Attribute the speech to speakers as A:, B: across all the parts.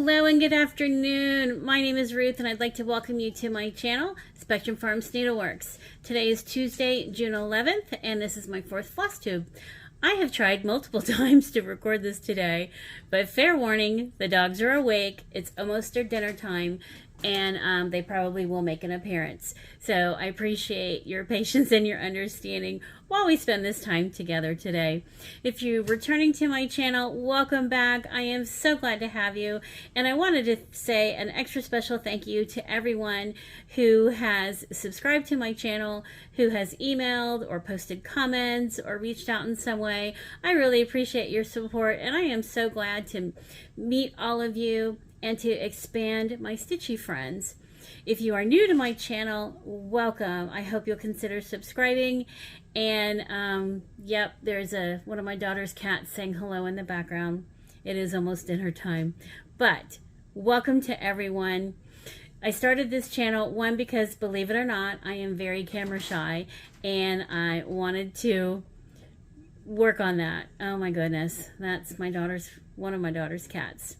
A: Hello and good afternoon. My name is Ruth and I'd like to welcome you to my channel, Spectrum Farms Needleworks. Today is Tuesday, June 11th, and this is my fourth FlossTube. I have tried multiple times to record this today, but fair warning, the dogs are awake, it's almost their dinner time, and they probably will make an appearance. So I appreciate your patience and your understanding while we spend this time together today. If you're returning to my channel, welcome back. I am so glad to have you. And I wanted to say an extra special thank you to everyone who has subscribed to my channel, who has emailed or posted comments or reached out in some way. I really appreciate your support, and I am so glad to meet all of you and to expand my stitchy friends. If you are new to my channel, welcome. I hope you'll consider subscribing. And yep, there's one of my daughter's cats saying hello in the background. It is almost dinner time. But welcome to everyone. I started this channel, one, because believe it or not, I am very camera shy, and I wanted to work on that. Oh my goodness, that's one of my daughter's cats.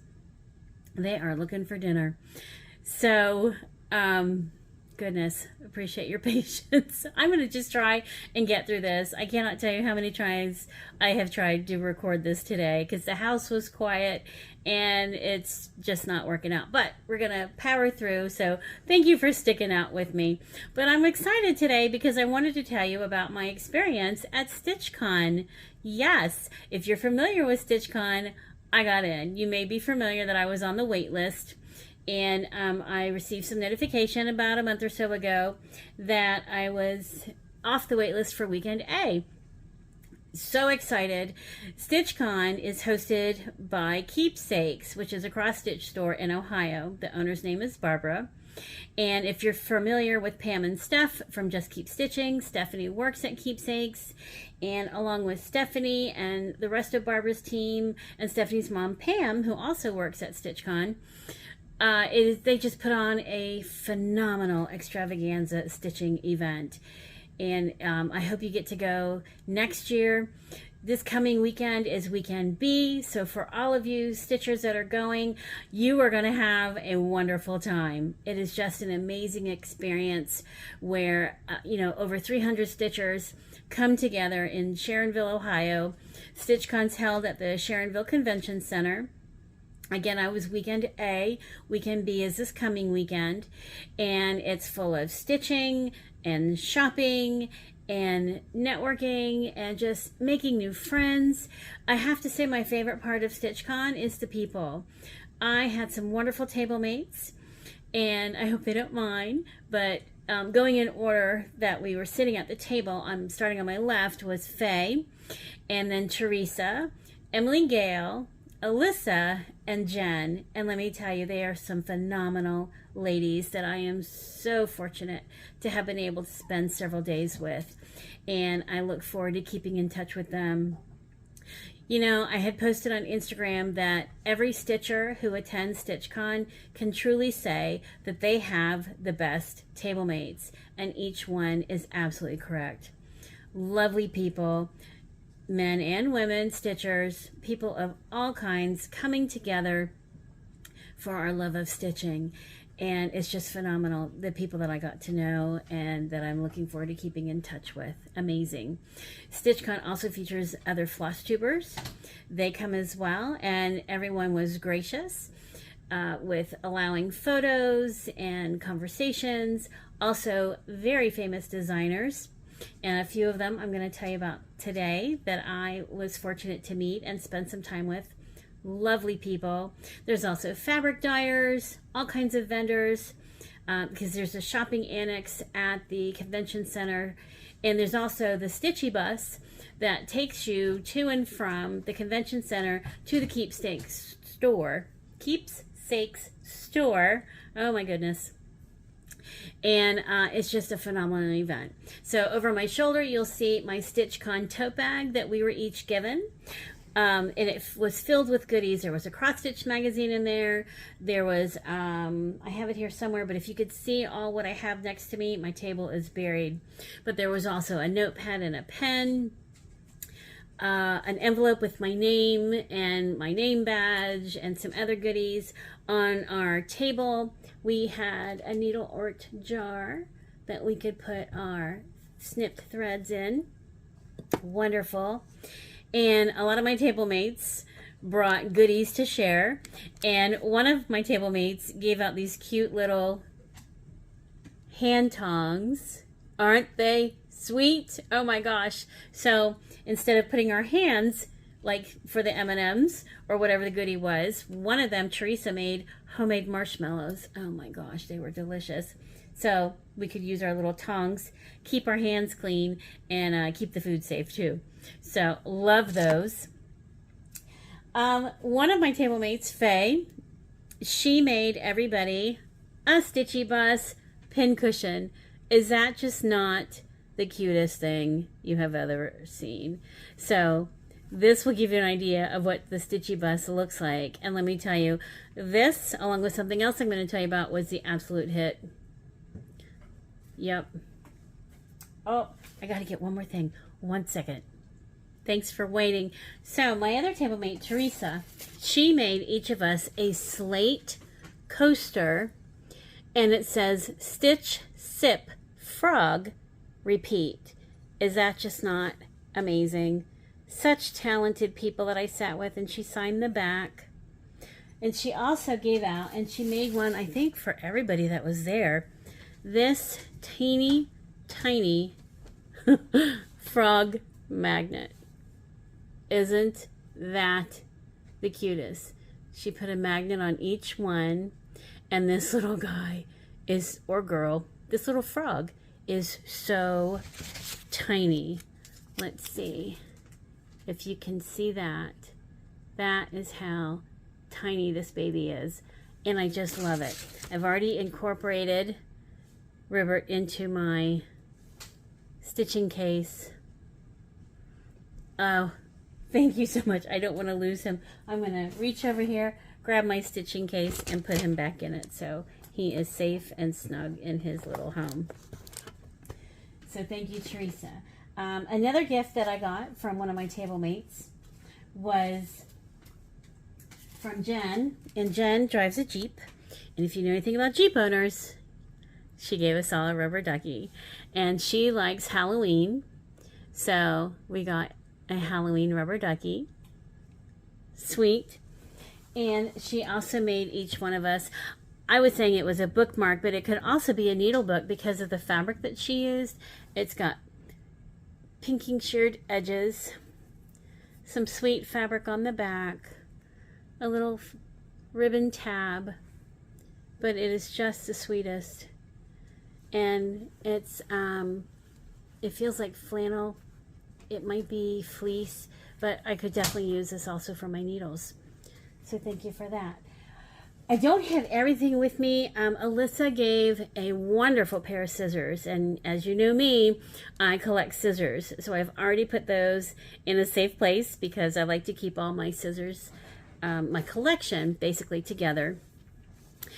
A: They are looking for dinner. So, goodness, appreciate your patience. I'm going to just try and get through this. I cannot tell you how many tries I have tried to record this today because the house was quiet and it's just not working out. But we're going to power through, so thank you for sticking out with me. But I'm excited today because I wanted to tell you about my experience at StitchCon. Yes, if you're familiar with StitchCon, I got in. You may be familiar that I was on the wait list, and I received some notification about a month or so ago that I was off the wait list for weekend A. So excited. StitchCon is hosted by Keepsakes, which is a cross-stitch store in Ohio. The owner's name is Barbara. And if you're familiar with Pam and Steph from Just Keep Stitching, Stephanie works at Keepsakes, and along with Stephanie and the rest of Barbara's team and Stephanie's mom Pam, who also works at StitchCon, they just put on a phenomenal extravaganza stitching event. And I hope you get to go next year. This coming weekend is weekend B, so for all of you stitchers that are going, you are going to have a wonderful time. It is just an amazing experience where, over 300 stitchers come together in Sharonville, Ohio. StitchCon's held at the Sharonville Convention Center. Again, I was weekend A. Weekend B is this coming weekend, and it's full of stitching and shopping and networking and just making new friends. I have to say my favorite part of StitchCon is the people. I had some wonderful table mates, and I hope they don't mind, but going in order that we were sitting at the table, I'm starting on my left, was Faye, and then Teresa, Emily Gale, Alyssa, and Jen. And let me tell you, they are some phenomenal ladies that I am so fortunate to have been able to spend several days with. And I look forward to keeping in touch with them. I had posted on Instagram that every stitcher who attends StitchCon can truly say that they have the best table mates, and each one is absolutely correct. Lovely people, men and women stitchers, people of all kinds coming together for our love of stitching. And it's just phenomenal, the people that I got to know and that I'm looking forward to keeping in touch with. Amazing. StitchCon also features other FlossTubers. They come as well, and everyone was gracious with allowing photos and conversations. Also, very famous designers. And a few of them I'm going to tell you about today that I was fortunate to meet and spend some time with. Lovely people. There's also fabric dyers, all kinds of vendors, because there's a shopping annex at the convention center. And there's also the Stitchy bus that takes you to and from the convention center to the Keepsakes store. Keepsakes store. Oh my goodness. And it's just a phenomenal event. So over my shoulder, you'll see my StitchCon tote bag that we were each given. And it was filled with goodies. There was a cross-stitch magazine in there. There was, I have it here somewhere, but if you could see all what I have next to me, my table is buried. But there was also a notepad and a pen. an envelope with my name and my name badge and some other goodies. On our table, we had a needle art jar that we could put our snipped threads in. Wonderful. And a lot of my table mates brought goodies to share. And one of my table mates gave out these cute little hand tongs. Aren't they sweet? Oh my gosh. So instead of putting our hands like for the M&Ms or whatever the goodie was, one of them, Teresa, made homemade marshmallows. Oh my gosh, they were delicious. So we could use our little tongs, keep our hands clean, and keep the food safe too. So love those. One of my table mates, Faye, she made everybody a stitchy bus pin cushion. Is that just not the cutest thing you have ever seen? So this will give you an idea of what the stitchy bus looks like. And let me tell you, this, along with something else I'm going to tell you about, was the absolute hit. Yep. Oh, I got to get one more thing. 1 second. Thanks for waiting. So my other table mate, Teresa, she made each of us a slate coaster, and it says stitch, sip, frog, repeat. Is that just not amazing? Such talented people that I sat with, and she signed the back. And she also gave out, and she made one, I think, for everybody that was there, this teeny tiny frog magnet. Isn't that the cutest? She put a magnet on each one, and this little guy is, or girl, this little frog is so tiny. Let's see if you can see that. That is how tiny this baby is, and I just love it. I've already incorporated Ribbert into my stitching case. Oh, thank you so much. I don't want to lose him. I'm going to reach over here, grab my stitching case, and put him back in it so he is safe and snug in his little home. So thank you, Teresa. Another gift that I got from one of my table mates was from Jen. And Jen drives a Jeep. And if you know anything about Jeep owners, she gave us all a rubber ducky. And she likes Halloween. So we got a Halloween rubber ducky. Sweet. And she also made each one of us, I was saying it was a bookmark, but it could also be a needle book because of the fabric that she used. It's got pinking sheared edges, some sweet fabric on the back, a little ribbon tab, but it is just the sweetest. And it's, it feels like flannel. It might be fleece, but I could definitely use this also for my needles. So thank you for that. I don't have everything with me. Alyssa gave a wonderful pair of scissors, and as you know me, I collect scissors. So I've already put those in a safe place because I like to keep all my scissors, my collection, basically together.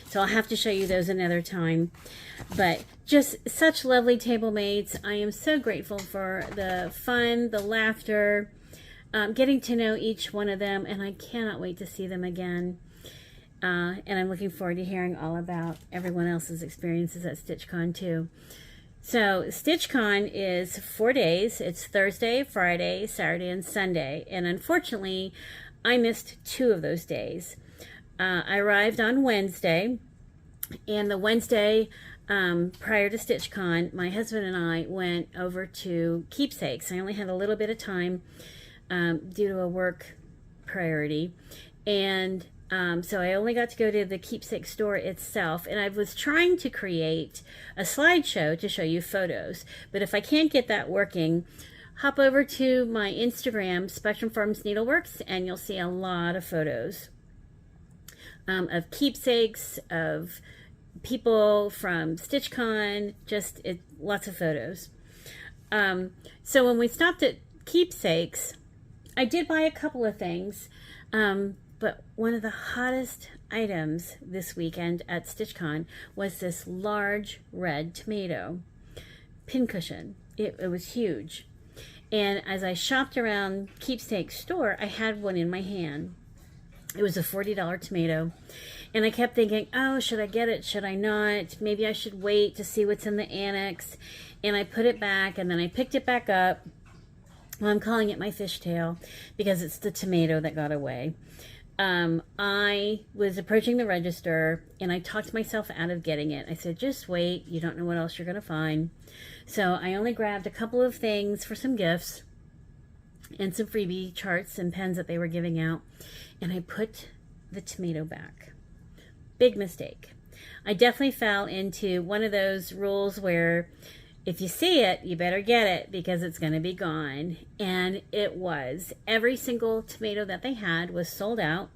A: So I'll have to show you those another time. But just such lovely table mates. I am so grateful for the fun, the laughter, getting to know each one of them, and I cannot wait to see them again. And I'm looking forward to hearing all about everyone else's experiences at StitchCon too. So StitchCon is 4 days. It's Thursday, Friday, Saturday, and Sunday. And unfortunately, I missed 2 of those days. I arrived on Wednesday, and the Wednesday prior to StitchCon, my husband and I went over to Keepsakes. I only had a little bit of time due to a work priority, and so I only got to go to the Keepsake store itself, and I was trying to create a slideshow to show you photos. But if I can't get that working, hop over to my Instagram, spectrumfarmsneedleworks, and you'll see a lot of photos of keepsakes, of people from StitchCon, just lots of photos. So when we stopped at Keepsakes, I did buy a couple of things. But one of the hottest items this weekend at StitchCon was this large red tomato pincushion. It was huge. And as I shopped around Keepsake's store, I had one in my hand. It was a $40 tomato. And I kept thinking, oh, should I get it? Should I not? Maybe I should wait to see what's in the annex. And I put it back, and then I picked it back up. Well, I'm calling it my fishtail because it's the tomato that got away. I was approaching the register, and I talked myself out of getting it. I said, just wait. You don't know what else you're going to find. So I only grabbed a couple of things for some gifts and some freebie charts and pens that they were giving out. And I put the tomato back. Big mistake. I definitely fell into one of those rules where if you see it, you better get it because it's going to be gone. And it was. Every single tomato that they had was sold out.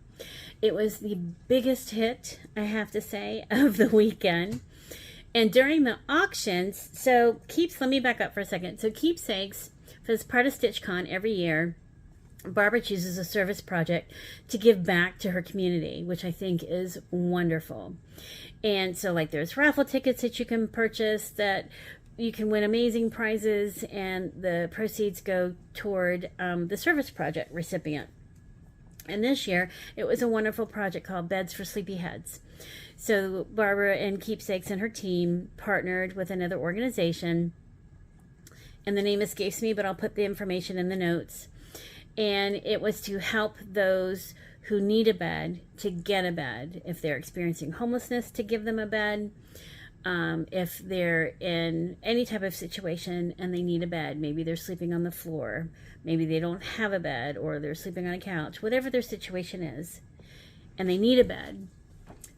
A: It was the biggest hit, I have to say, of the weekend. And during the auctions, let me back up for a second. So Keepsakes, as part of StitchCon every year, Barbara chooses a service project to give back to her community, which I think is wonderful. And so there's raffle tickets that you can purchase that you can win amazing prizes, and the proceeds go toward the service project recipient. And this year, it was a wonderful project called Beds for Sleepyheads. So Barbara and Keepsakes and her team partnered with another organization, and the name escapes me, but I'll put the information in the notes. And it was to help those who need a bed to get a bed. If they're experiencing homelessness, to give them a bed. If they're in any type of situation and they need a bed, maybe they're sleeping on the floor, maybe they don't have a bed, or they're sleeping on a couch, whatever their situation is, and they need a bed,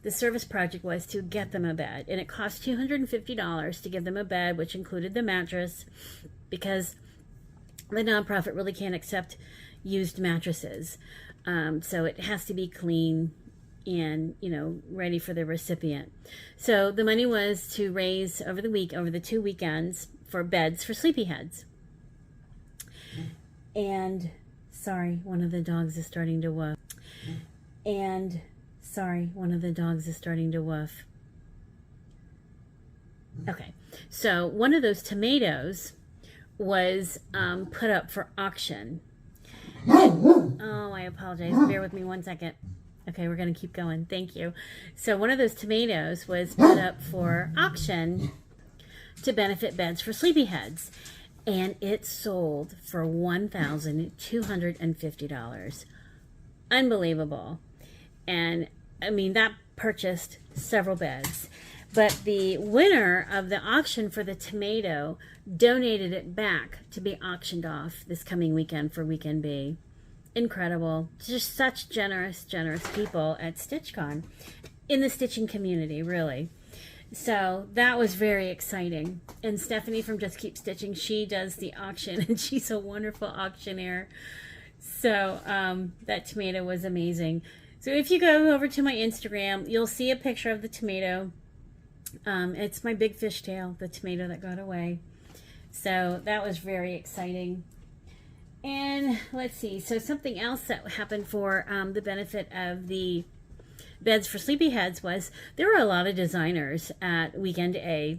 A: the service project was to get them a bed. And it cost $250 to give them a bed, which included the mattress, because the nonprofit really can't accept used mattresses. So it has to be clean and, ready for the recipient. So the money was to raise over the 2 weekends for Beds for Sleepyheads. And sorry, one of the dogs is starting to woof. Okay, so one of those tomatoes was put up for auction. Oh, I apologize. Bear with me 1 second. Okay, we're going to keep going. Thank you. So one of those tomatoes was put up for auction to benefit Beds for Sleepyheads. And it sold for $1,250. Unbelievable. And, that purchased several beds. But the winner of the auction for the tomato donated it back to be auctioned off this coming weekend for Weekend B. Incredible. Just such generous people at StitchCon, in the stitching community, really. So that was very exciting. And Stephanie from Just Keep Stitching, she does the auction, and she's a wonderful auctioneer. So that tomato was amazing. So if you go over to my Instagram, you'll see a picture of the tomato. It's my big fishtail, the tomato that got away. So that was very exciting. And let's see, so something else that happened for the benefit of the Beds for Sleepyheads was there were a lot of designers at Weekend A.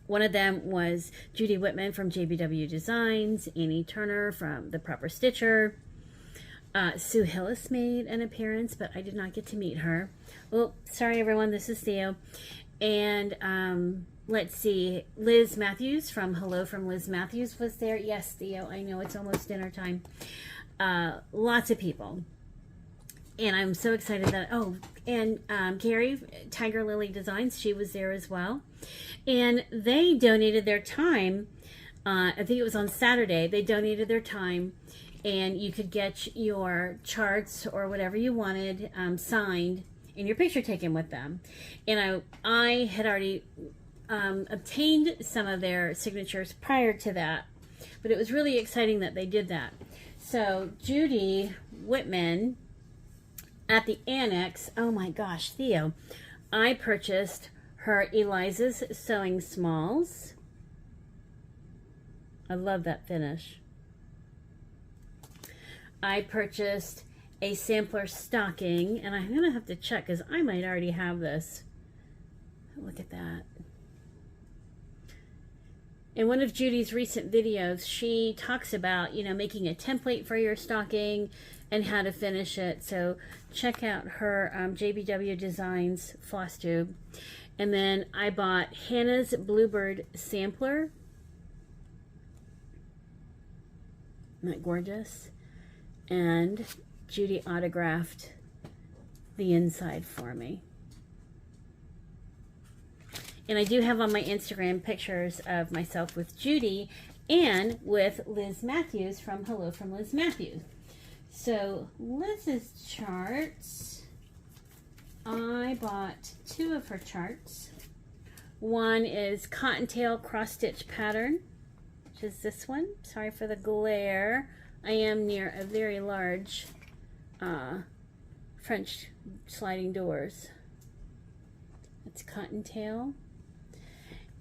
A: One of them was Judy Whitman from JBW Designs, Annie Turner from The Proper Stitcher. Sue Hillis made an appearance, but I did not get to meet her. Well, sorry everyone, this is Theo. And let's see, Liz Matthews from Hello from Liz Matthews was there. Yes, Theo, I know it's almost dinner time. Lots of people. And I'm so excited that, Carrie, Tiger Lily Designs, she was there as well. And they donated their time, I think it was on Saturday, they donated their time, and you could get your charts or whatever you wanted signed and your picture taken with them. And I had already obtained some of their signatures prior to that, but it was really exciting that they did that. So Judy Whitman at the annex, oh my gosh, Theo, I purchased her Eliza's Sewing Smalls. I love that finish. I purchased a sampler stocking, and I'm gonna have to check because I might already have this. Look at that. In one of Judy's recent videos, she talks about, you know, making a template for your stocking and how to finish it. So check out her JBW Designs floss tube. And then I bought Hannah's Bluebird sampler. Isn't that gorgeous? And Judy autographed the inside for me. And I do have on my Instagram pictures of myself with Judy and with Liz Matthews from Hello from Liz Matthews. So Liz's charts, I bought 2 of her charts. One is Cottontail cross stitch pattern, which is this one. Sorry for the glare. I am near a very large French sliding doors. It's Cottontail.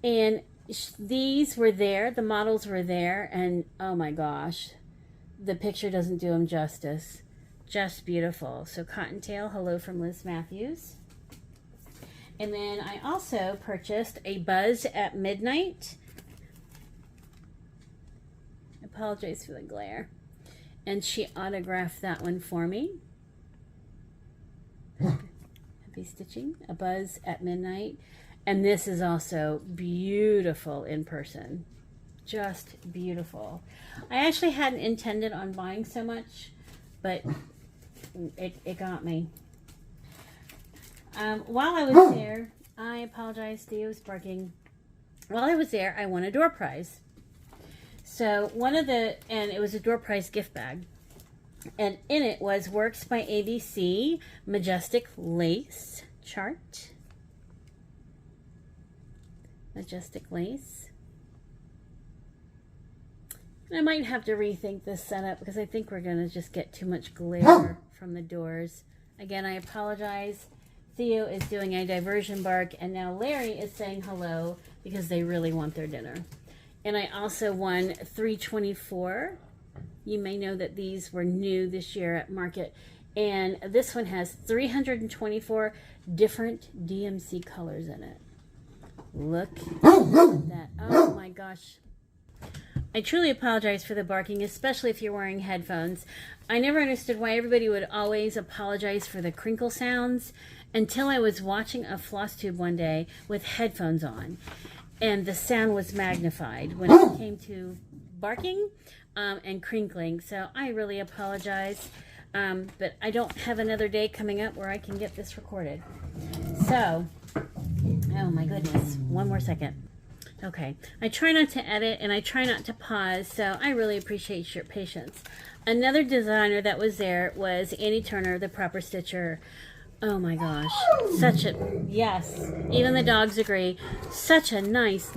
A: And these were there, the models were there, and oh my gosh, the picture doesn't do them justice. Just beautiful. So Cottontail, Hello from Liz Matthews. And then I also purchased a Buzz at Midnight. I apologize for the glare. And she autographed that one for me. Happy stitching. A Buzz at Midnight. And this is also beautiful in person. Just beautiful. I actually hadn't intended on buying so much, but it got me. While I was there, I apologize, Theo's barking. While I was there, I won a door prize. So and it was a door prize gift bag. And in it was Works by ABC Majestic Lace chart. Majestic Lace. And I might have to rethink this setup because I think we're going to just get too much glare from the doors. Again, I apologize. Theo is doing a diversion bark, and now Larry is saying hello because they really want their dinner. And I also won 324. You may know that these were new this year at market. And this one has 324 different DMC colors in it. Look at that. Oh my gosh. I truly apologize for the barking, especially if you're wearing headphones. I never understood why everybody would always apologize for the crinkle sounds until I was watching a floss tube one day with headphones on. And the sound was magnified when it came to barking and crinkling. So I really apologize. But I don't have another day coming up where I can get this recorded. So, oh my goodness, one more second. Okay, I try not to edit and I try not to pause, so I really appreciate your patience. Another designer that was there was Annie Turner, the Proper Stitcher. Oh my gosh, such a, yes, even the dogs agree, such a nice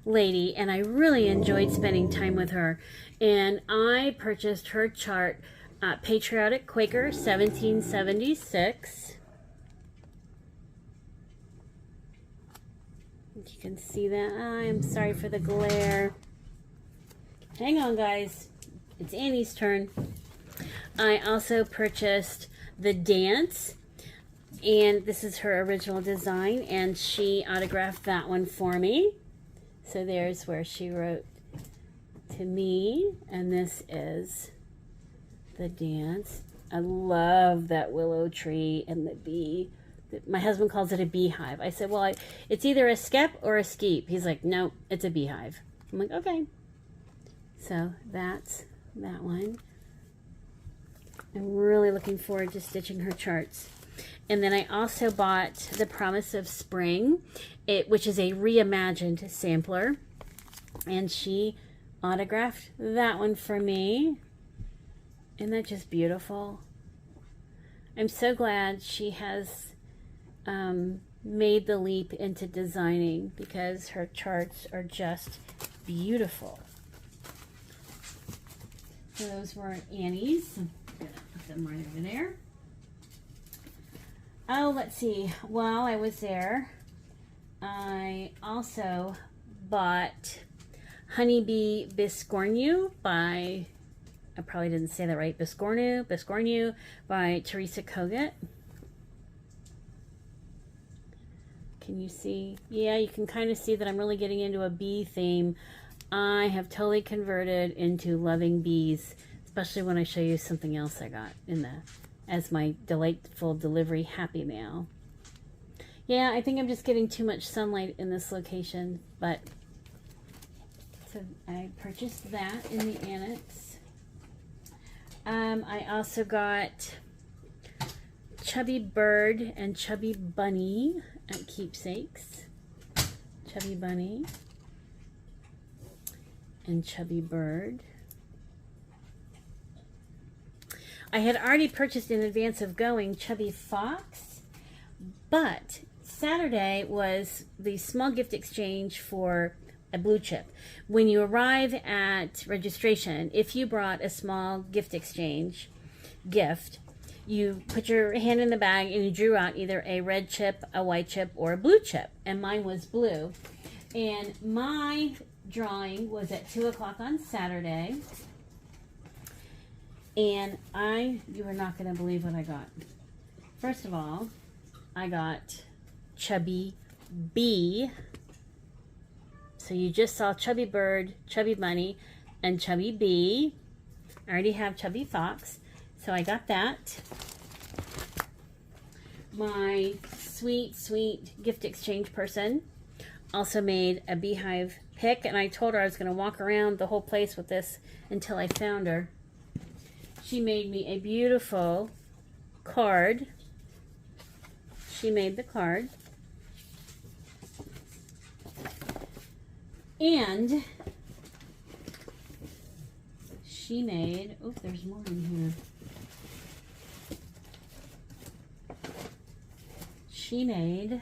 A: lady, and I really enjoyed spending time with her. And I purchased her chart, Patriotic Quaker 1776. You can see that. I'm sorry for the glare. Hang on, guys. It's Annie's turn. I also purchased the Dance, and this is her original design, and she autographed that one for me. So there's where she wrote to me, and this is the Dance. I love that willow tree and the bee. My husband calls it a beehive. I said, well, it's either a skep or a skeep. He's like, no, it's a beehive. I'm like, okay. So that's that one. I'm really looking forward to stitching her charts. And then I also bought The Promise of Spring, which is a reimagined sampler. And she autographed that one for me. Isn't that just beautiful? I'm so glad she has made the leap into designing because her charts are just beautiful. So those were Annie's. I'm gonna put them right over there. Oh, let's see. While I was there, I also bought Honeybee Biscornu by, I probably didn't say that right, Biscornu by Teresa Kogut. Can you see? Yeah, you can kind of see that I'm really getting into a bee theme. I have totally converted into loving bees, especially when I show you something else I got in as my delightful delivery happy mail. Yeah, I think I'm just getting too much sunlight in this location, but so I purchased that in the annex. I also got Chubby Bird and Chubby Bunny at Keepsakes. Chubby Bunny and Chubby Bird. I had already purchased in advance of going Chubby Fox, but Saturday was the small gift exchange for a blue chip. When you arrive at registration, if you brought a small gift exchange gift, you put your hand in the bag and you drew out either a red chip, a white chip, or a blue chip. And mine was blue. And my drawing was at 2 o'clock on Saturday. And you are not going to believe what I got. First of all, I got Chubby Bee. So you just saw Chubby Bird, Chubby Bunny, and Chubby Bee. I already have Chubby Fox, so I got that. My sweet, sweet gift exchange person also made a beehive pick, and I told her I was going to walk around the whole place with this until I found her. She made me a beautiful card. She made the card. And she made, oh, there's more in here. She made,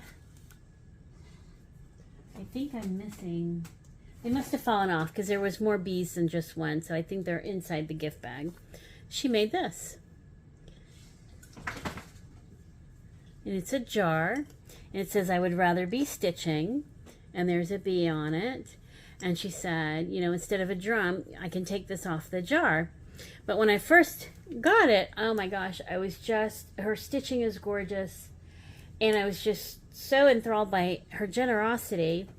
A: I think I'm missing, they must have fallen off because there was more bees than just one, so I think they're inside the gift bag. She made this. And it's a jar, and it says, I would rather be stitching, and there's a bee on it. And she said, you know, instead of a drum, I can take this off the jar. But when I first got it, oh my gosh, I was just, her stitching is gorgeous. And I was just so enthralled by her generosity.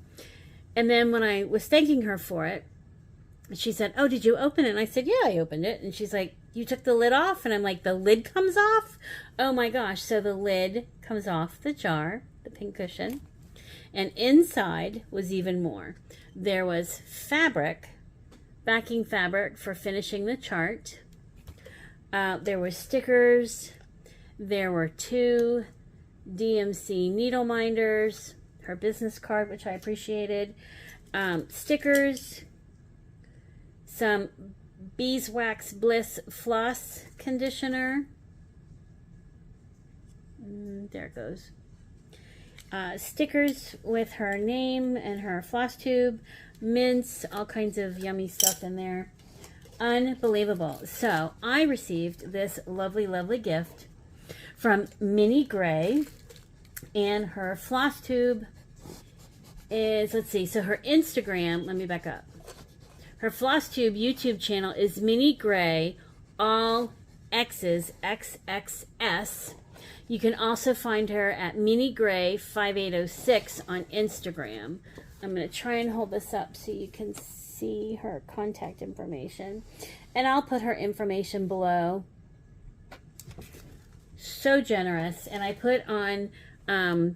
A: And then when I was thanking her for it, she said, oh, did you open it? And I said, yeah, I opened it. And she's like, you took the lid off? And I'm like, the lid comes off? Oh my gosh. So the lid comes off the jar, the pink cushion. And inside was even more. There was fabric, backing fabric for finishing the chart. There were stickers. There were 2 DMC needle minders, her business card, which I appreciated, stickers, some Beeswax Bliss floss conditioner. There it goes. Stickers with her name and her FlossTube, mints, all kinds of yummy stuff in there. Unbelievable. So I received this lovely, lovely gift from Minnie Gray, and her FlossTube is, let's see, so her Instagram, let me back up. Her FlossTube YouTube channel is Minnie Gray, all X's, XXS. You can also find her at Minnie Gray 5806 on Instagram. I'm going to try and hold this up so you can see her contact information. And I'll put her information below. So generous. And I put on, I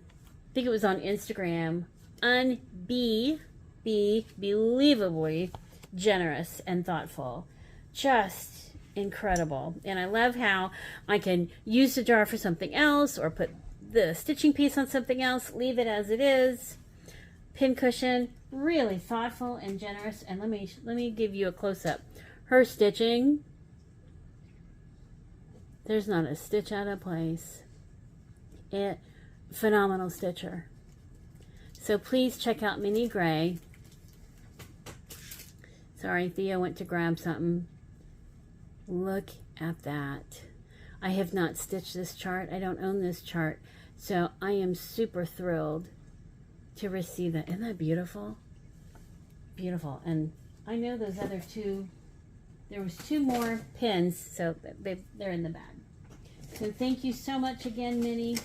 A: think it was on Instagram, unbelievably generous and thoughtful. Just incredible. And I love how I can use the jar for something else or put the stitching piece on something else, leave it as it is. Pin cushion, really thoughtful and generous. And let me give you a close-up. Her stitching, there's not a stitch out of place. Phenomenal stitcher. So please check out Minnie Gray. Sorry, Theo went to grab something. Look at that. I have not stitched this chart. I don't own this chart. So I am super thrilled to receive that. Isn't that beautiful? Beautiful. And I know those other 2, there was 2 more pins, so they're in the bag. So thank you so much again, Minnie.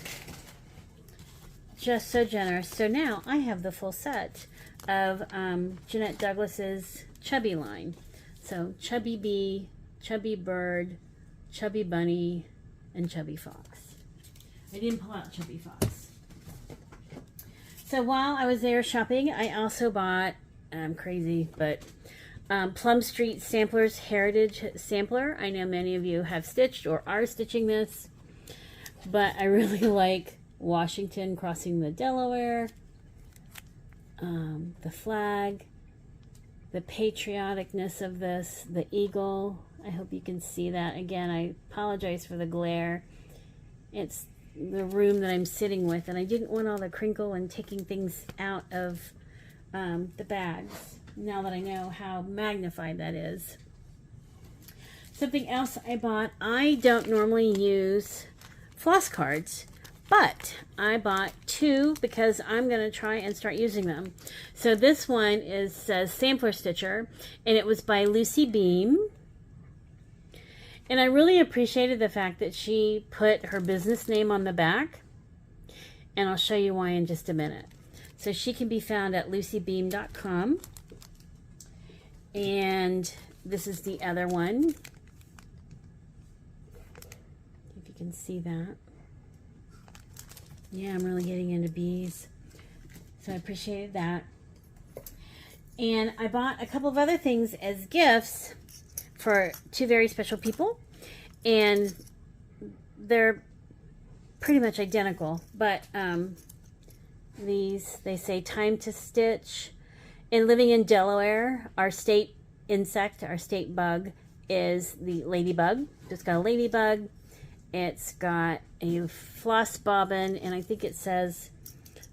A: just so generous. So now I have the full set of Jeanette Douglas's Chubby line. So Chubby Bee, Chubby Bird, Chubby Bunny, and Chubby Fox. I didn't pull out Chubby Fox. So while I was there shopping, I also bought, I'm crazy, but Plum Street Samplers Heritage Sampler. I know many of you have stitched or are stitching this, but I really like Washington crossing the Delaware, the flag, the patrioticness of this, the eagle. I hope you can see that. Again, I apologize for the glare. It's the room that I'm sitting with, and I didn't want all the crinkle and taking things out of the bags, now that I know how magnified that is. Something else I bought, I don't normally use floss cards, but I bought 2 because I'm going to try and start using them. So this one is Sampler Stitcher, and it was by Lucy Beam. And I really appreciated the fact that she put her business name on the back, and I'll show you why in just a minute. So she can be found at lucybeam.com. And this is the other one, if you can see that. Yeah, I'm really getting into bees, so I appreciated that. And I bought a couple of other things as gifts for 2 very special people, and they're pretty much identical, but these, they say time to stitch. And living in Delaware, our state insect, our state bug is the ladybug. It's got a ladybug, it's got a floss bobbin, and I think it says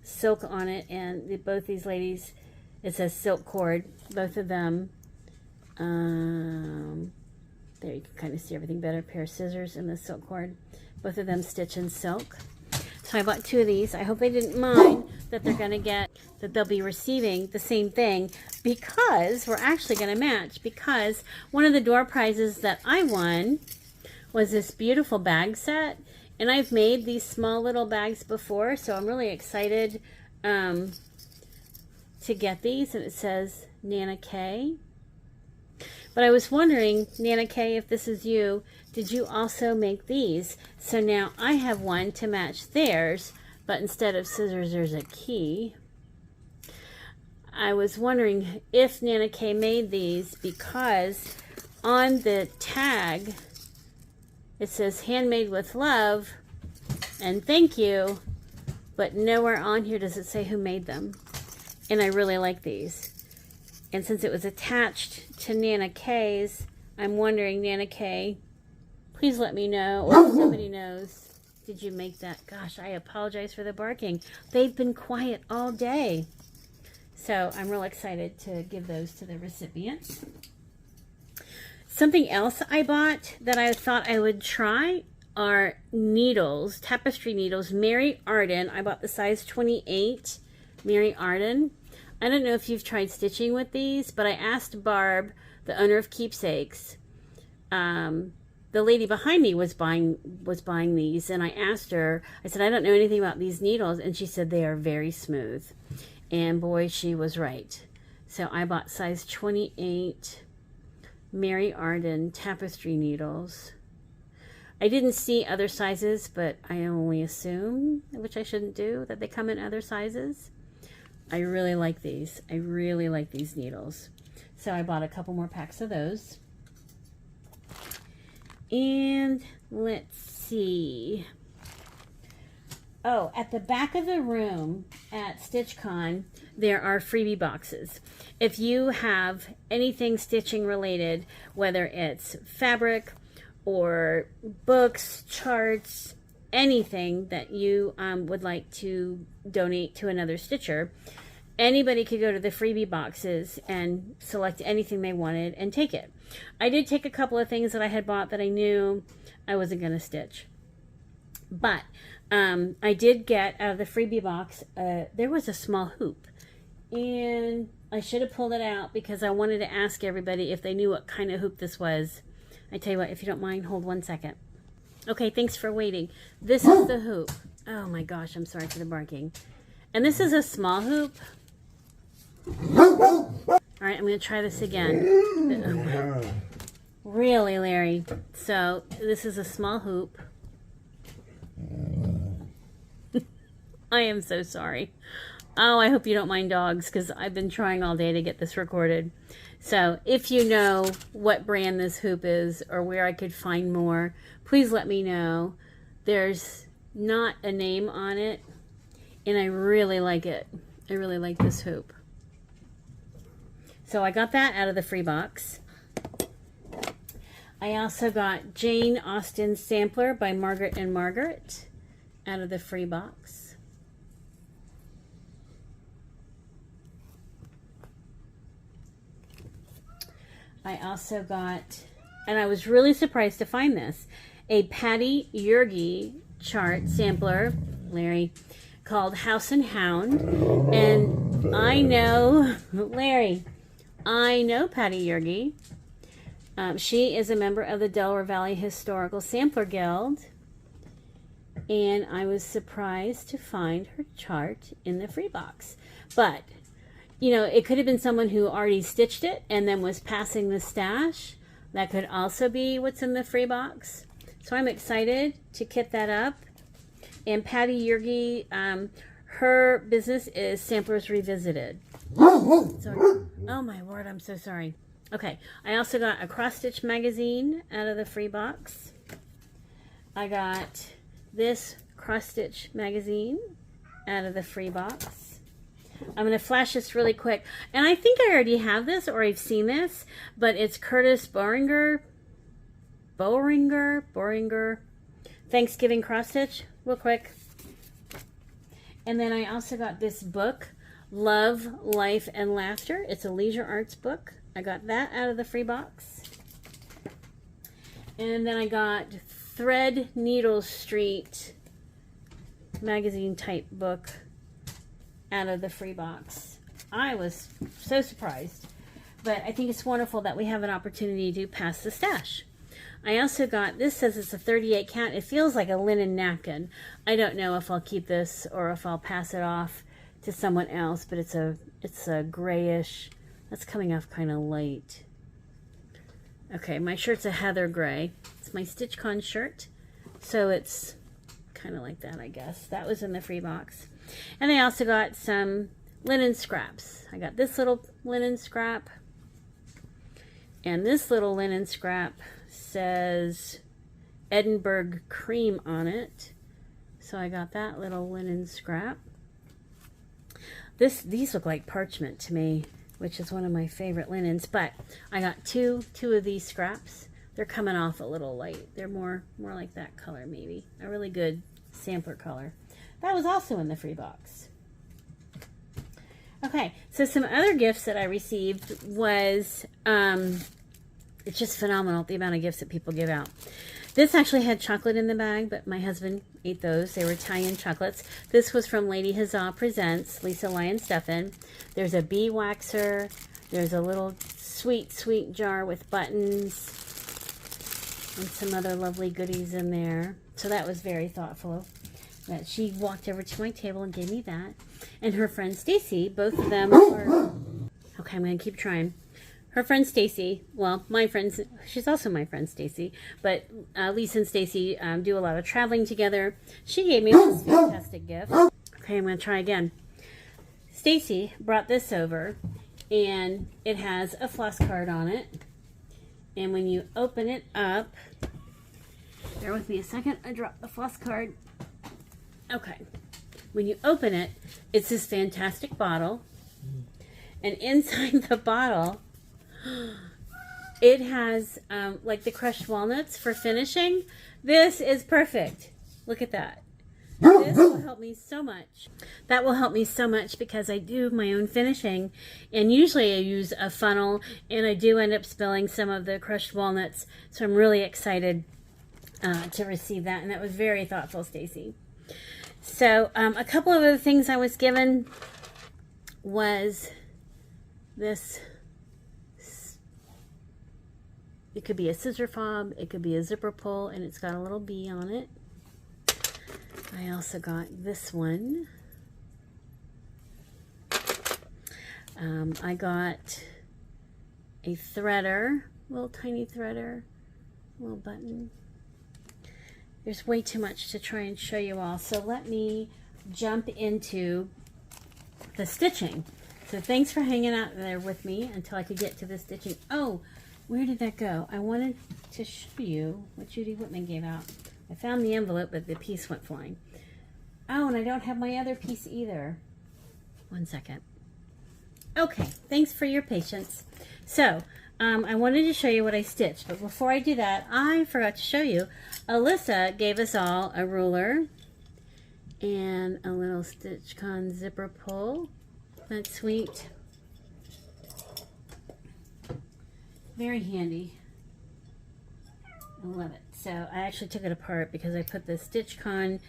A: silk on it, and both these ladies, it says silk cord, both of them. There you can kind of see everything better. A pair of scissors and the silk cord. Both of them stitch in silk. So I bought 2 of these. I hope they didn't mind that they're going to get, that they'll be receiving the same thing, because we're actually going to match, because one of the door prizes that I won was this beautiful bag set, and I've made these small little bags before, so I'm really excited to get these, and it says Nana K. But I was wondering, Nana K, if this is you, did you also make these? So now I have one to match theirs, but instead of scissors, there's a key. I was wondering if Nana K made these, because on the tag, it says handmade with love and thank you, but nowhere on here does it say who made them. And I really like these. And since it was attached to Nana K's, I'm wondering, Nana K, please let me know, or if somebody knows, did you make that? Gosh, I apologize for the barking. They've been quiet all day. So I'm real excited to give those to the recipients. Something else I bought that I thought I would try are needles, tapestry needles, Mary Arden. I bought the size 28, Mary Arden. I don't know if you've tried stitching with these, but I asked Barb, the owner of Keepsakes, the lady behind me was buying these, and I asked her, I said, I don't know anything about these needles, and she said they are very smooth. And boy, she was right. So I bought size 28 Mary Arden tapestry needles. I didn't see other sizes, but I only assume, which I shouldn't do, that they come in other sizes. I really like these. I really like these needles. So I bought a couple more packs of those. And let's see. Oh, at the back of the room at StitchCon, there are freebie boxes. If you have anything stitching related, whether it's fabric or books, charts, anything that you would like to donate to another stitcher, anybody could go to the freebie boxes and select anything they wanted and take it. I did take a couple of things that I had bought that I knew I wasn't going to stitch. But I did get out of the freebie box, there was a small hoop. And I should have pulled it out because I wanted to ask everybody if they knew what kind of hoop this was. I tell you what, if you don't mind, hold 1 second. Okay, thanks for waiting. This is the hoop. Oh my gosh, I'm sorry for the barking. And this is a small hoop. All right, I'm going to try this again. Really, Larry. So this is a small hoop. I am so sorry. Oh, I hope you don't mind dogs, because I've been trying all day to get this recorded. So if you know what brand this hoop is or where I could find more, please let me know. There's not a name on it, and I really like it. I really like this hoop. So I got that out of the free box. I also got Jane Austen's Sampler by Margaret and Margaret out of the free box. I also got, and I was really surprised to find this, a Patty Yergi chart sampler, Larry, called House and Hound. And I know, Larry, I know Patty Yergi. She is a member of the Delaware Valley Historical Sampler Guild. And I was surprised to find her chart in the free box. But, you know, it could have been someone who already stitched it and then was passing the stash. That could also be what's in the free box. So I'm excited to kit that up. And Patty Yergi, her business is Samplers Revisited. So, oh my word, I'm so sorry. Okay, I also got a cross stitch magazine out of the free box. I got this cross stitch magazine out of the free box. I'm going to flash this really quick. And I think I already have this, or I've seen this, but it's Curtis Boehringer Thanksgiving cross stitch, real quick. And then I also got this book, Love, Life, and Laughter. It's a leisure arts book. I got that out of the free box. And then I got Thread Needle Street magazine type book out of the free box. I was so surprised, but I think it's wonderful that we have an opportunity to pass the stash. I also got, this says it's a 38 count. It feels like a linen napkin. I don't know if I'll keep this or if I'll pass it off to someone else, but it's a grayish, that's coming off kind of light. Okay, my shirt's a heather gray. It's my StitchCon shirt, so it's kind of like that, I guess. That was in the free box. And I also got some linen scraps. I got this little linen scrap, and this little linen scrap says Edinburgh cream on it. So I got that little linen scrap. These look like parchment to me, which is one of my favorite linens, but I got two of these scraps. They're coming off a little light. They're more like that color, maybe. A really good sampler color. That was also in the free box. Okay, so some other gifts that I received was, it's just phenomenal, the amount of gifts that people give out. This actually had chocolate in the bag, but my husband ate those. They were Italian chocolates. This was from Lady Huzzah Presents, Lisa Lyon Steffen. There's a bee waxer. There's a little sweet jar with buttons and some other lovely goodies in there. So that was very thoughtful. That she walked over to my table and gave me that. And her friend Stacy, both of them are... Okay, I'm going to keep trying. Her friend Stacy, well, my friends, she's also my friend Stacy, but Lisa and Stacy do a lot of traveling together. She gave me this fantastic gift. Okay, I'm going to try again. Stacy brought this over, and it has a floss card on it. And when you open it up, bear with me a second, I dropped the floss card. Okay, when you open it, it's this fantastic bottle. And inside the bottle, it has like the crushed walnuts for finishing. This is perfect. Look at that. This will help me so much. That will help me so much because I do my own finishing, and usually I use a funnel, and I do end up spilling some of the crushed walnuts. So I'm really excited to receive that, and that was very thoughtful, Stacy. So a couple of other things I was given was this. It could be a scissor fob, it could be a zipper pull, and it's got a little bee on it. I also got this one. I got a threader, little tiny threader, little button. There's way too much to try and show you all, so let me jump into the stitching. So thanks for hanging out there with me until I could get to the stitching. Oh, where did that go? I wanted to show you what Judy Whitman gave out. I found the envelope, but the piece went flying. Oh, and I don't have my other piece either. One second. Okay, thanks for your patience. So, I wanted to show you what I stitched, but before I do that, I forgot to show you. Alyssa gave us all a ruler and a little StitchCon zipper pull. That's sweet. Very handy. I love it. So I actually took it apart because I put the StitchCon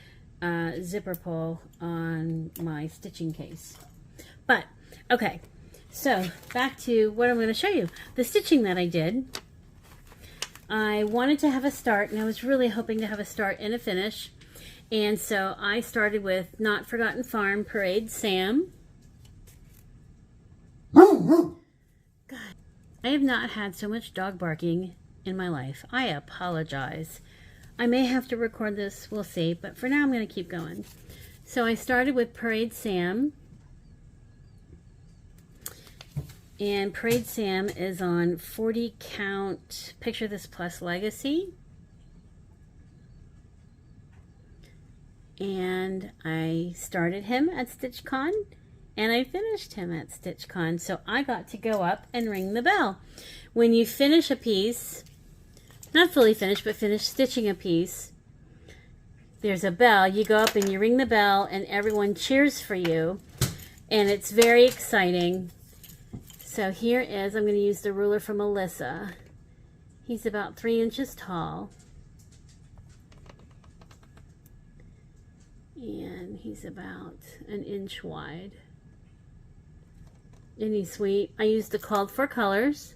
A: zipper pull on my stitching case. But, okay. So, back to what I'm going to show you. The stitching that I did. I wanted to have a start, and I was really hoping to have a start and a finish. And so, I started with Not Forgotten Farm, Parade Sam. God, I have not had so much dog barking in my life. I apologize. I may have to record this, we'll see. But for now, I'm going to keep going. So, I started with Parade Sam. And Parade Sam is on 40 count Picture This Plus Legacy. And I started him at StitchCon and I finished him at StitchCon. So I got to go up and ring the bell. When you finish a piece, not fully finished, but finish stitching a piece, there's a bell. You go up and you ring the bell and everyone cheers for you. And it's very exciting. So here is, I'm going to use the ruler from Alyssa. He's about 3 inches tall. And he's about 1 inch wide. Isn't he sweet? I used the called for colors.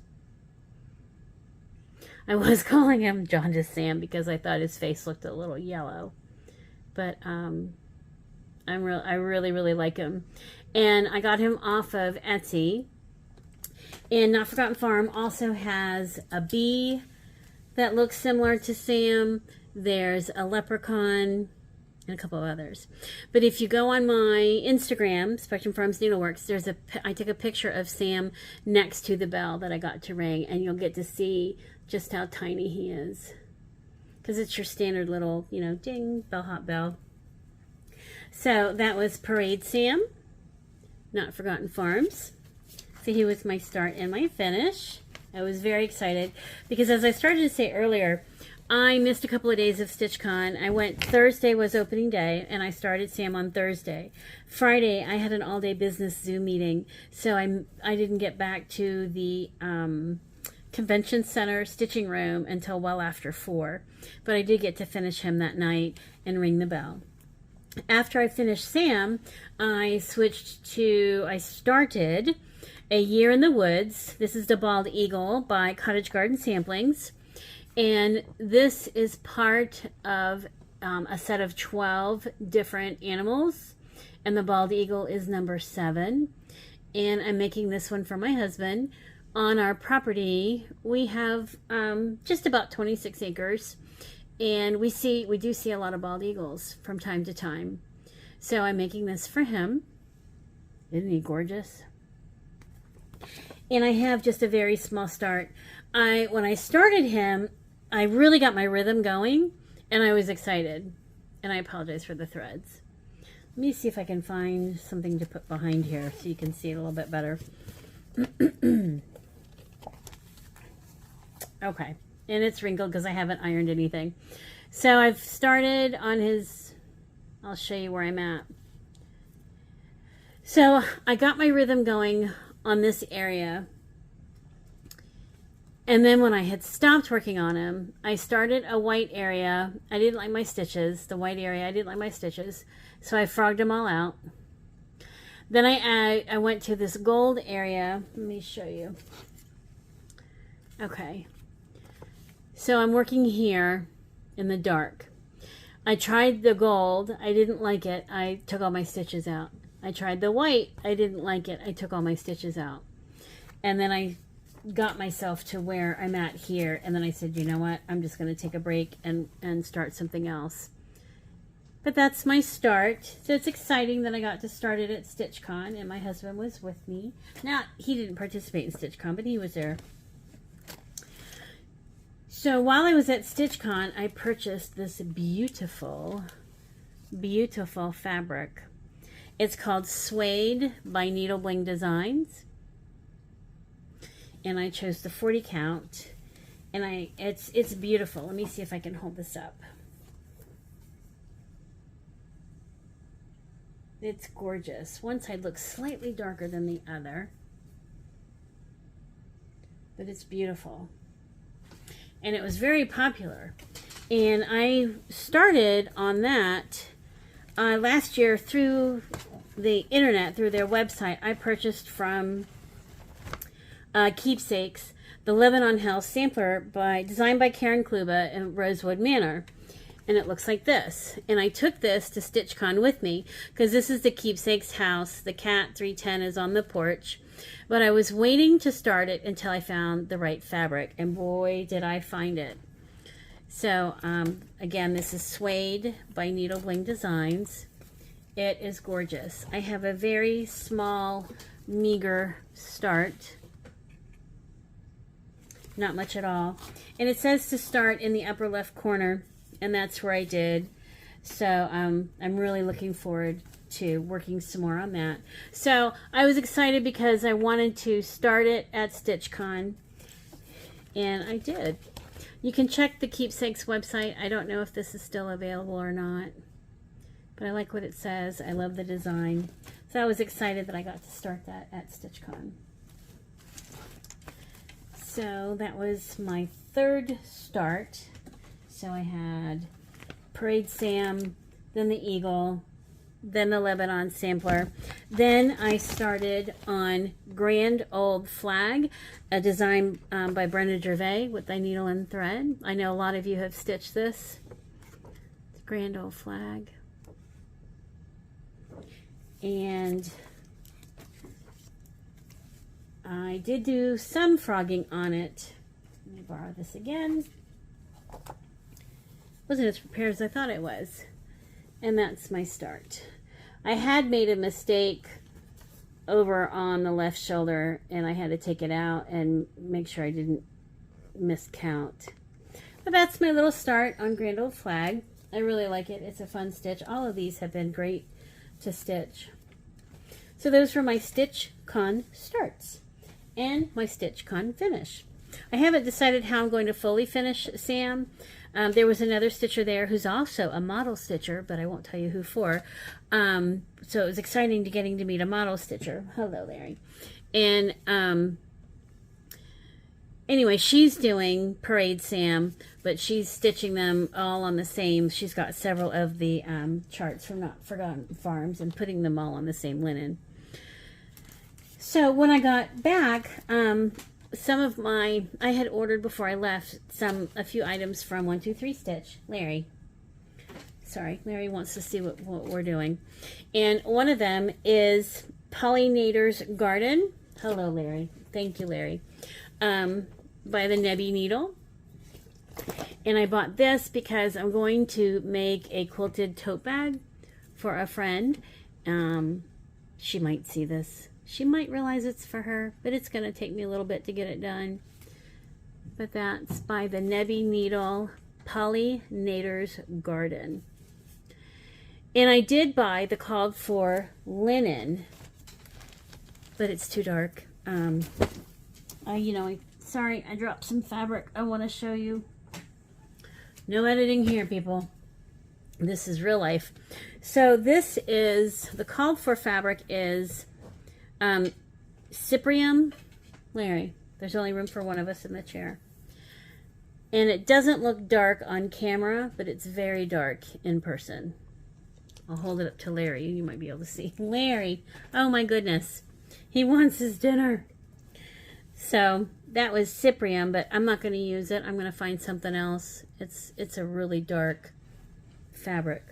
A: I was calling him Jaundice Sam because I thought his face looked a little yellow. But I really like him. And I got him off of Etsy. And Not Forgotten Farm also has a bee that looks similar to Sam. There's a leprechaun and a couple of others. But if you go on my Instagram, Spectrum Farms Needleworks, I took a picture of Sam next to the bell that I got to ring, and you'll get to see just how tiny he is. Because it's your standard little, you know, ding, bellhop bell. So that was Parade Sam, Not Forgotten Farms. So he was my start and my finish. I was very excited because, as I started to say earlier, I missed a couple of days of StitchCon. I went, Thursday was opening day, and I started Sam on Thursday. Friday, I had an all-day business Zoom meeting, so I didn't get back to the convention center stitching room until well after 4. But I did get to finish him that night and ring the bell. After I finished Sam, I started A Year in the Woods. This is the Bald Eagle by Cottage Garden Samplings. And this is part of a set of 12 different animals. And the Bald Eagle is number 7. And I'm making this one for my husband. On our property, we have just about 26 acres. And we do see a lot of bald eagles from time to time. So I'm making this for him. Isn't he gorgeous? And I have just a very small start. When I started him, I really got my rhythm going, and I was excited. And I apologize for the threads. Let me see if I can find something to put behind here so you can see it a little bit better. Okay. And it's wrinkled because I haven't ironed anything. So I've started on his, I'll show you where I'm at. So I got my rhythm going on this area. And then when I had stopped working on him, I started a white area. I didn't like my stitches. The white area, I didn't like my stitches. So I frogged them all out. Then I went to this gold area. Let me show you. Okay. So I'm working here in the dark. I tried the gold. I didn't like it. I took all my stitches out. I tried the white. I didn't like it. I took all my stitches out. And then I got myself to where I'm at here. And then I said, you know what? I'm just going to take a break and start something else. But that's my start. So it's exciting that I got to start it at StitchCon, and my husband was with me. Now, he didn't participate in StitchCon, but he was there. So while I was at StitchCon, I purchased this beautiful, beautiful fabric. It's called Suede by Needle Bling Designs. And I chose the 40 count. And it's beautiful. Let me see if I can hold this up. It's gorgeous. One side looks slightly darker than the other, but it's beautiful. And it was very popular. And I started on that last year through the internet, through their website. I purchased from Keepsakes the Lebanon House sampler designed by Karen Kluba in Rosewood Manor. And it looks like this. And I took this to StitchCon with me because this is the Keepsakes house. The cat 310 is on the porch. But I was waiting to start it until I found the right fabric. And boy, did I find it. So, again, this is Suede by Needle Bling Designs. It is gorgeous. I have a very small, meager start. Not much at all. And it says to start in the upper left corner. And that's where I did. So I'm really looking forward to working some more on that. So I was excited because I wanted to start it at StitchCon. And I did. You can check the Keepsakes website. I don't know if this is still available or not. But I like what it says. I love the design. So I was excited that I got to start that at StitchCon. So that was my third start. So I had Parade Sam, then the Eagle, then the Lebanon sampler. Then I started on Grand Old Flag, a design by Brenda Gervais with the needle and thread. I know a lot of you have stitched this. It's Grand Old Flag. And I did do some frogging on it. Let me borrow this again. Wasn't as prepared as I thought it was. And that's my start. I had made a mistake over on the left shoulder, and I had to take it out and make sure I didn't miscount. But that's my little start on Grand Old Flag. I really like it. It's a fun stitch. All of these have been great to stitch. So those were my StitchCon starts and my StitchCon finish. I haven't decided how I'm going to fully finish Sam. There was another stitcher there who's also a model stitcher, but I won't tell you who for. So it was exciting getting to meet a model stitcher. Hello, Larry. And anyway, she's doing Parade Sam, but she's stitching them all on the same. She's got several of the charts from Not Forgotten Farms and putting them all on the same linen. So when I got back, some of I had ordered before I left a few items from 123 Stitch. Larry. Sorry, Larry wants to see what we're doing. And one of them is Pollinator's Garden. Hello, Larry. Thank you, Larry. By the Nebby Needle. And I bought this because I'm going to make a quilted tote bag for a friend. She might see this. She might realize it's for her, but it's going to take me a little bit to get it done. But that's by the Nebby Needle, Pollinator's Garden. And I did buy the called for linen, but it's too dark. Sorry, I dropped some fabric. I want to show you. No editing here, people. This is real life. So this is, the called for fabric is Cyprium. Larry, there's only room for one of us in the chair. And it doesn't look dark on camera, but it's very dark in person. I'll hold it up to Larry. You might be able to see. Larry, oh my goodness. He wants his dinner. So that was Cyprium, but I'm not going to use it. I'm going to find something else. It's a really dark fabric.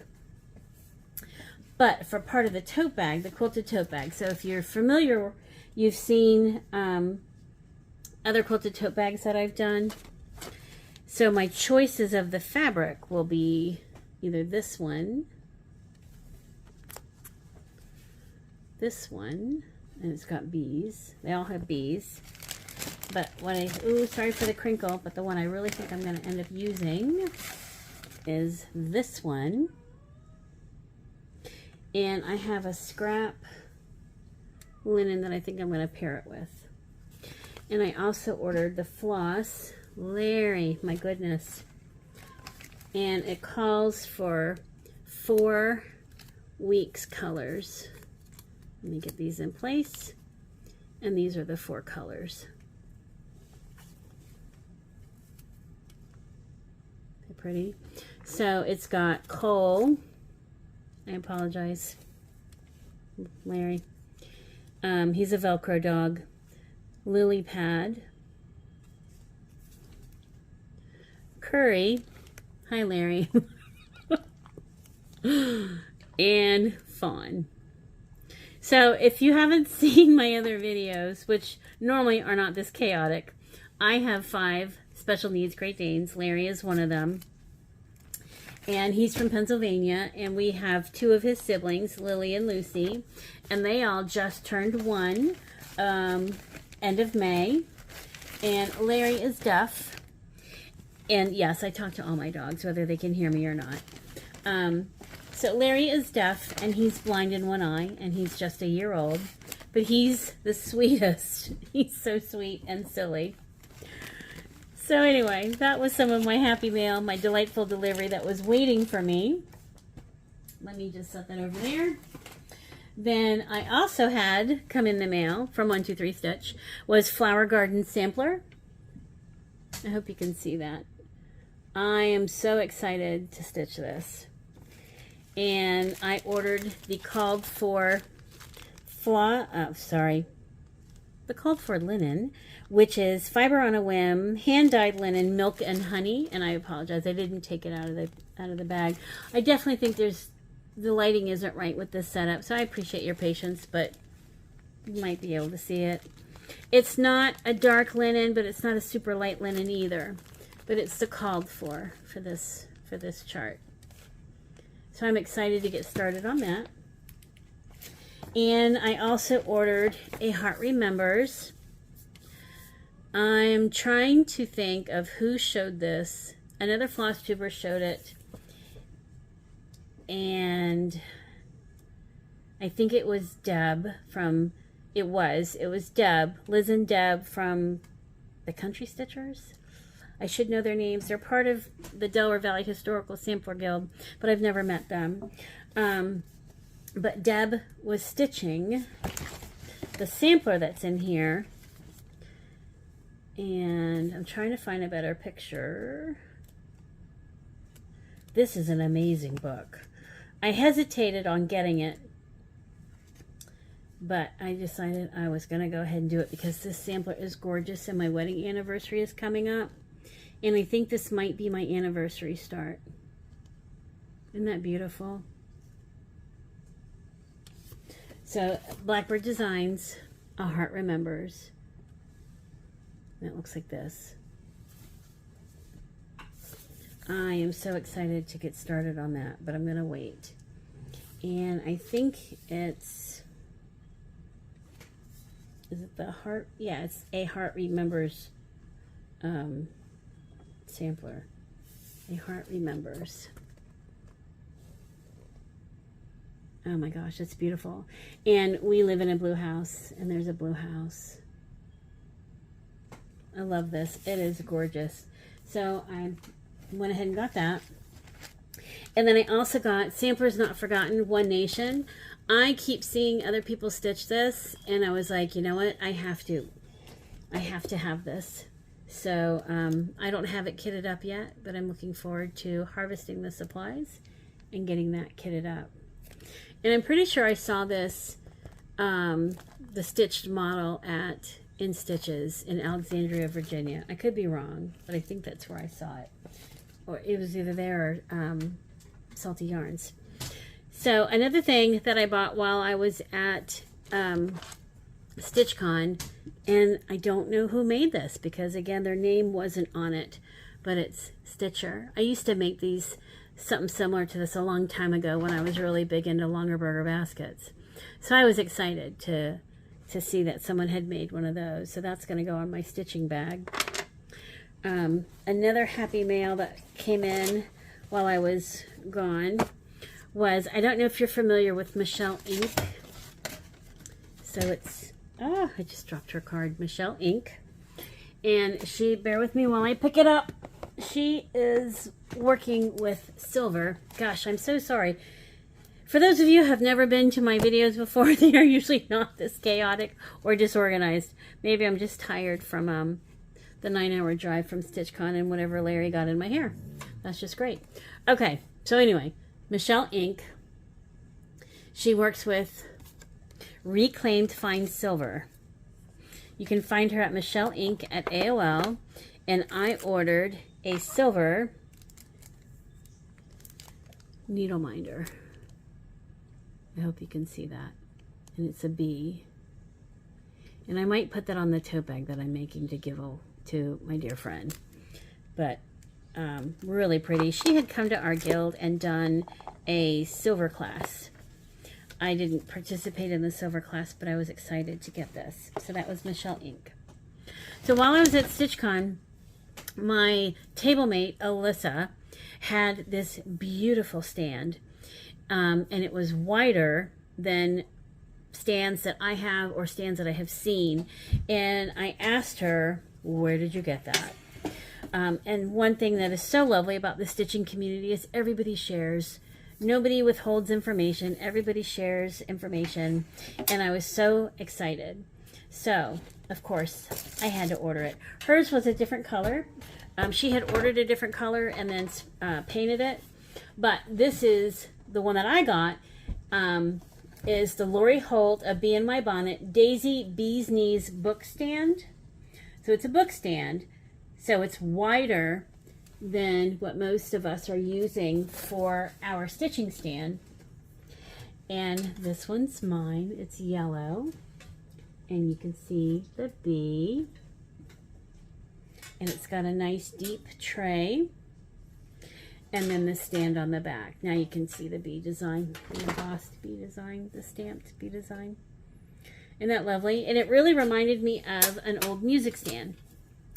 A: but for part of the tote bag, the quilted tote bag. So if you're familiar, you've seen other quilted tote bags that I've done. So my choices of the fabric will be either this one, and it's got bees. They all have bees. But what ooh, sorry for the crinkle, but the one I really think I'm going to end up using is this one. And I have a scrap linen that I think I'm going to pair it with. And I also ordered the floss. Larry, my goodness. And it calls for 4 weeks colors. Let me get these in place. And these are the 4 colors. They're pretty. So it's got coal. I apologize, Larry. He's a Velcro dog. Lily pad. Curry. Hi, Larry. And fawn. So if you haven't seen my other videos, which normally are not this chaotic, I have 5 special needs Great Danes. Larry is one of them. And he's from Pennsylvania, and we have 2 of his siblings, Lily and Lucy, and they all just turned 1 end of May. And Larry is deaf. And yes, I talk to all my dogs, whether they can hear me or not. So Larry is deaf, and he's blind in one eye, and he's just a year old. But he's the sweetest. He's so sweet and silly. So anyway, that was some of my happy mail, my delightful delivery that was waiting for me. Let me just set that over there. Then I also had come in the mail from 123 Stitch was Flower Garden Sampler. I hope you can see that. I am so excited to stitch this. And I ordered the called for linen, which is Fiber on a Whim, hand-dyed linen, milk and honey. And I apologize, I didn't take it out of the bag. I definitely think the lighting isn't right with this setup, so I appreciate your patience, but you might be able to see it. It's not a dark linen, but it's not a super light linen either. But it's the called for this chart. So I'm excited to get started on that. And I also ordered a Heart Remembers. I'm trying to think of who showed this. Another FlossTuber showed it. And I think it was Deb from, it was Deb, Liz and Deb from the Country Stitchers. I should know their names. They're part of the Delaware Valley Historical Sampler Guild, but I've never met them. But Deb was stitching the sampler that's in here. And I'm trying to find a better picture. This is an amazing book. I hesitated on getting it, but I decided I was going to go ahead and do it because this sampler is gorgeous and my wedding anniversary is coming up. And I think this might be my anniversary start. Isn't that beautiful? So, Blackbird Designs, A Heart Remembers. And it looks like this. I am so excited to get started on that, but I'm going to wait. And I think it's... Is it the Heart? Yeah, it's A Heart Remembers sampler. A Heart Remembers. Oh my gosh, it's beautiful. And we live in a blue house, and there's a blue house. I love this. It is gorgeous. So I went ahead and got that. And then I also got Samplers Not Forgotten, One Nation. I keep seeing other people stitch this, and I was like, you know what? I have to have this. So I don't have it kitted up yet, but I'm looking forward to harvesting the supplies and getting that kitted up. And I'm pretty sure I saw this, the stitched model at In Stitches in Alexandria, Virginia. I could be wrong, but I think that's where I saw it. Or it was either there or Salty Yarns. So another thing that I bought while I was at StitchCon, and I don't know who made this because again their name wasn't on it, but it's Stitcher. I used to make these something similar to this a long time ago when I was really big into longer burger baskets. So I was excited to see that someone had made one of those. So that's going to go on my stitching bag. Another happy mail that came in while I was gone was, I don't know if you're familiar with Michelle Ink. So it's, I just dropped her card, Michelle Ink. And she, bear with me while I pick it up. She is working with silver. Gosh, I'm so sorry. For those of you who have never been to my videos before, they are usually not this chaotic or disorganized. Maybe I'm just tired from the 9-hour drive from StitchCon and whatever Larry got in my hair. That's just great. Okay, so anyway, Michelle Ink. She works with reclaimed fine silver. You can find her at Michelle Ink at AOL, and I ordered a silver needle minder. I hope you can see that. And it's a bee. And I might put that on the tote bag that I'm making to give to my dear friend. But really pretty. She had come to our guild and done a silver class. I didn't participate in the silver class, but I was excited to get this. So that was Michelle Ink. So while I was at StitchCon, my table mate, Alyssa, had this beautiful stand. And it was wider than stands that I have or stands that I have seen. And I asked her, where did you get that? And one thing that is so lovely about the stitching community is everybody shares. Nobody withholds information. Everybody shares information. And I was so excited. So, of course, I had to order it. Hers was a different color. She had ordered a different color and then painted it. But this is the one that I got, is the Lori Holt, A Bee in My Bonnet, Daisy Bee's Knees book stand. So it's a book stand. So it's wider than what most of us are using for our stitching stand. And this one's mine. It's yellow. And you can see the bee. And it's got a nice deep tray. And then the stand on the back. Now you can see the bee design, the embossed bee design, the stamped bee design. Isn't that lovely? And it really reminded me of an old music stand.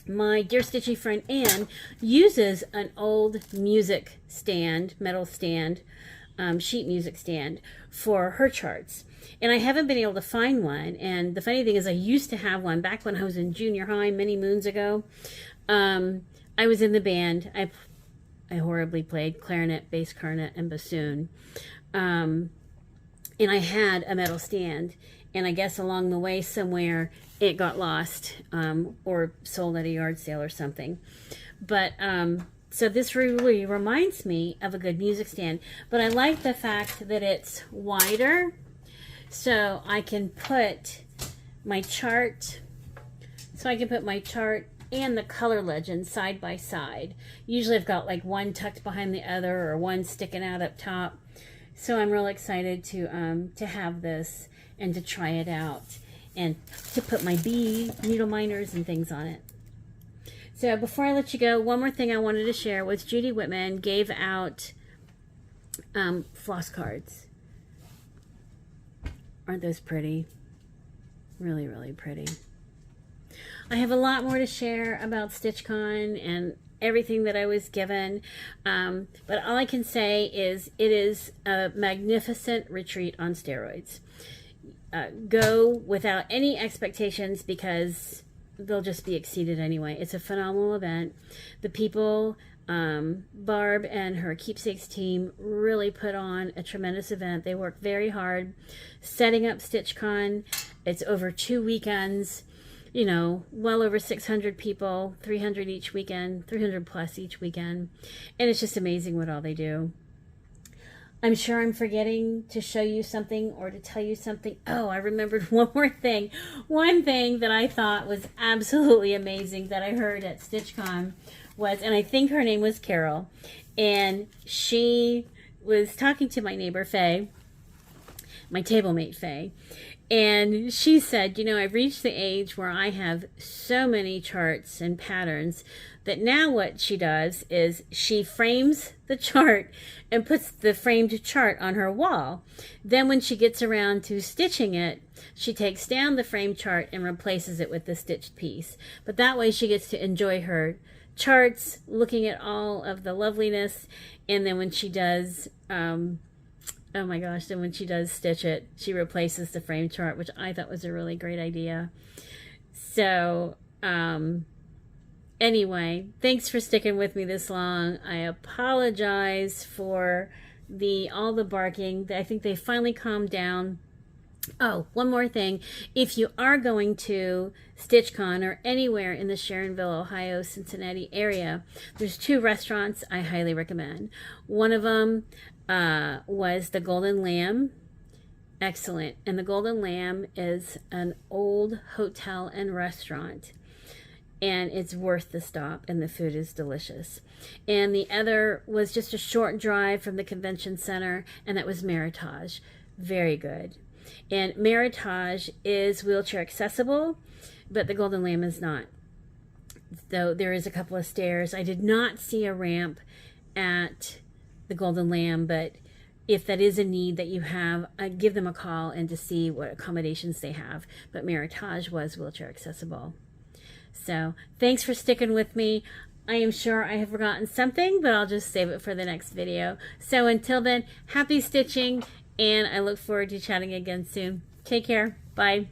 A: My dear stitchy friend Anne uses an old music stand, metal stand, sheet music stand for her charts. And I haven't been able to find one. And the funny thing is I used to have one back when I was in junior high many moons ago. I was in the band. I horribly played clarinet, bass clarinet, and bassoon. And I had a metal stand. And I guess along the way somewhere it got lost or sold at a yard sale or something. But so this really reminds me of a good music stand. But I like the fact that it's wider. So I can put my chart. And the color legend side by side. Usually I've got like one tucked behind the other or one sticking out up top. So I'm real excited to have this and to try it out and to put my bee needle minders and things on it. So before I let you go, one more thing I wanted to share was Judy Whitman gave out floss cards. Aren't those pretty? Really, really pretty. I have a lot more to share about StitchCon and everything that I was given. But all I can say is it is a magnificent retreat on steroids. Go without any expectations because they'll just be exceeded anyway. It's a phenomenal event. The people, Barb and her Keepsakes team really put on a tremendous event. They worked very hard setting up StitchCon. It's over 2 weekends. You know, well over 600 people, 300 each weekend, 300 plus each weekend. And it's just amazing what all they do. I'm sure I'm forgetting to show you something or to tell you something. Oh, I remembered one more thing. One thing that I thought was absolutely amazing that I heard at StitchCon was, and I think her name was Carol, and she was talking to my neighbor Faye, my table mate, Faye. And she said, you know, I've reached the age where I have so many charts and patterns that now what she does is she frames the chart and puts the framed chart on her wall. Then when she gets around to stitching it, she takes down the framed chart and replaces it with the stitched piece. But that way she gets to enjoy her charts, looking at all of the loveliness. And then when she does, oh my gosh, then when she does stitch it, she replaces the frame chart, which I thought was a really great idea. So, anyway, thanks for sticking with me this long. I apologize for all the barking. I think they finally calmed down. Oh, one more thing. If you are going to StitchCon or anywhere in the Sharonville, Ohio, Cincinnati area, there's 2 restaurants I highly recommend. One of them was the Golden Lamb. Excellent. And the Golden Lamb is an old hotel and restaurant, and it's worth the stop, and the food is delicious. And the other was just a short drive from the convention center, and that was Meritage. Very good. And Meritage is wheelchair accessible, but the Golden Lamb is not. Though there is a couple of stairs. I did not see a ramp at the Golden Lamb, but if that is a need that you have, give them a call and to see what accommodations they have. But Meritage was wheelchair accessible. So thanks for sticking with me. I am sure I have forgotten something, but I'll just save it for the next video. So until then, happy stitching, and I look forward to chatting again soon. Take care. Bye.